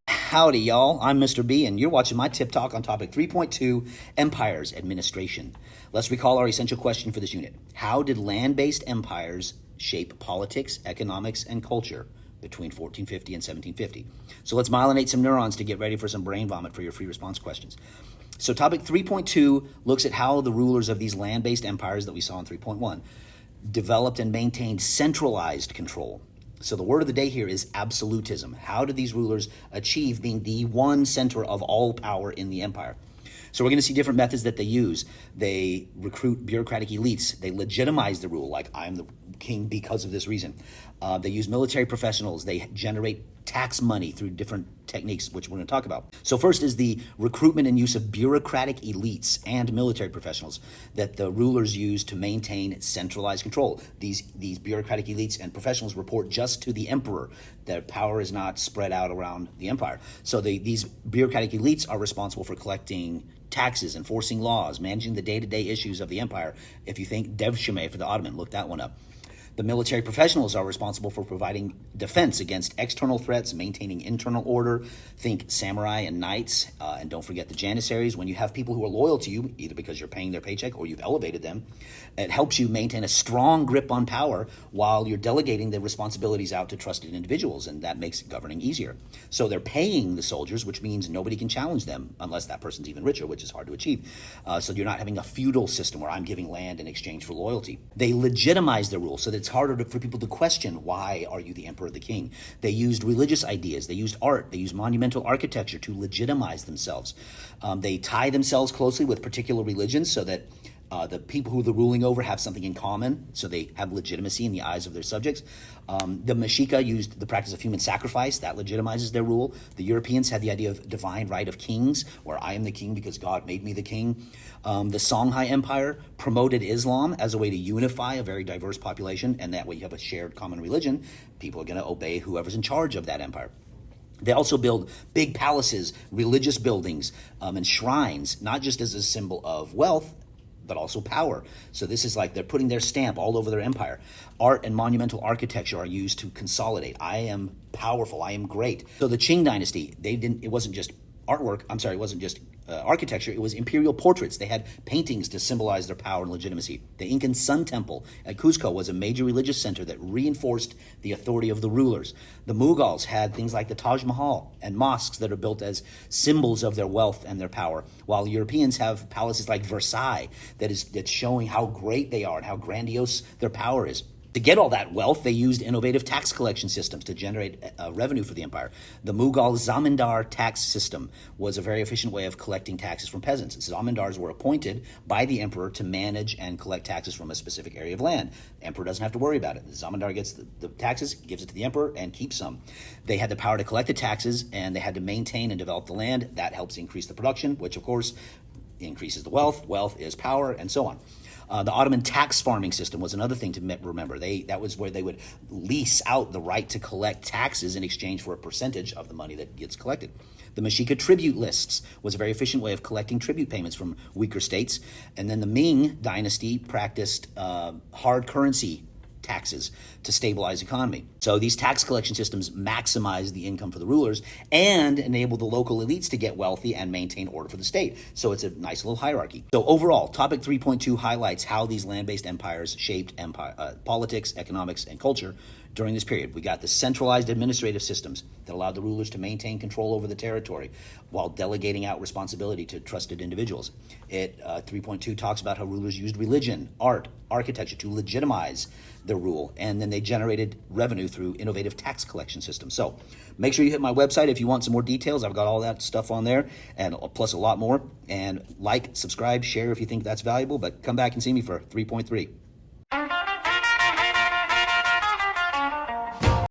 Howdy, y'all. I'm Mr. B, and you're watching my tip talk on topic 3.2, Empires Administration. Let's recall our essential question for this unit. How did land-based empires shape politics, economics, and culture between 1450 and 1750? So let's myelinate some neurons to get ready for some brain vomit for your free response questions. So topic 3.2 looks at how the rulers of these land-based empires that we saw in 3.1 developed and maintained centralized control. So the word of the day here is absolutism. How did these rulers achieve being the one center of all power in the empire? So we're going to see different methods that they use. They recruit bureaucratic elites. They legitimize the rule, like I'm the king because of this reason. They use military professionals. They generate tax money through different techniques, which we're going to talk about. So first is the recruitment and use of bureaucratic elites and military professionals that the rulers use to maintain centralized control. These bureaucratic elites and professionals report just to the emperor. Their power is not spread out around the empire. So these bureaucratic elites are responsible for collecting taxes, enforcing laws, managing the day-to-day issues of the empire. If you think Devshirme for the Ottoman, look that one up. The military professionals are responsible for providing defense against external threats, maintaining internal order. Think samurai and knights, and don't forget the janissaries. When you have people who are loyal to you, either because you're paying their paycheck or you've elevated them, it helps you maintain a strong grip on power while you're delegating the responsibilities out to trusted individuals, and that makes governing easier. So they're paying the soldiers, which means nobody can challenge them unless that person's even richer, which is hard to achieve. So you're not having a feudal system where I'm giving land in exchange for loyalty. They legitimize the rule so that it's harder for people to question, why are you the emperor or the king? They used religious ideas, they used art, they used monumental architecture to legitimize themselves. They tie themselves closely with particular religions so that the people who they're ruling over have something in common, so they have legitimacy in the eyes of their subjects. The Mexica used the practice of human sacrifice. That legitimizes their rule. The Europeans had the idea of divine right of kings, where I am the king because God made me the king. The Songhai Empire promoted Islam as a way to unify a very diverse population, and that way you have a shared common religion. People are going to obey whoever's in charge of that empire. They also build big palaces, religious buildings, and shrines, not just as a symbol of wealth, but also power. So this is like they're putting their stamp all over their empire. Art and monumental architecture are used to consolidate. I am powerful. I am great. So the Qing dynasty, it wasn't just artwork. It wasn't just architecture. It was imperial portraits. They had paintings to symbolize their power and legitimacy. The Incan Sun Temple at Cuzco was a major religious center that reinforced the authority of the rulers. The Mughals had things like the Taj Mahal and mosques that are built as symbols of their wealth and their power, while Europeans have palaces like Versailles that's showing how great they are and how grandiose their power is. To get all that wealth, they used innovative tax collection systems to generate revenue for the empire. The Mughal zamindar tax system was a very efficient way of collecting taxes from peasants. Zamindars were appointed by the emperor to manage and collect taxes from a specific area of land. The emperor doesn't have to worry about it. The zamindar gets the taxes, gives it to the emperor, and keeps some. They had the power to collect the taxes, and they had to maintain and develop the land. That helps increase the production, which, of course, increases the wealth. Wealth is power, and so on. The Ottoman tax farming system was another thing to remember. That was where they would lease out the right to collect taxes in exchange for a percentage of the money that gets collected. The Mexica tribute lists was a very efficient way of collecting tribute payments from weaker states. And then the Ming dynasty practiced hard currency taxes to stabilize the economy. So these tax collection systems maximize the income for the rulers and enable the local elites to get wealthy and maintain order for the state. So it's a nice little hierarchy. So overall, topic 3.2 highlights how these land-based empires shaped politics, economics, and culture during this period. We got the centralized administrative systems that allowed the rulers to maintain control over the territory while delegating out responsibility to trusted individuals. 3.2 talks about how rulers used religion, art, architecture to legitimize their rule, and then they generated revenue through innovative tax collection systems. So make sure you hit my website if you want some more details. I've got all that stuff on there, and plus a lot more. And like, subscribe, share if you think that's valuable, but come back and see me for 3.3.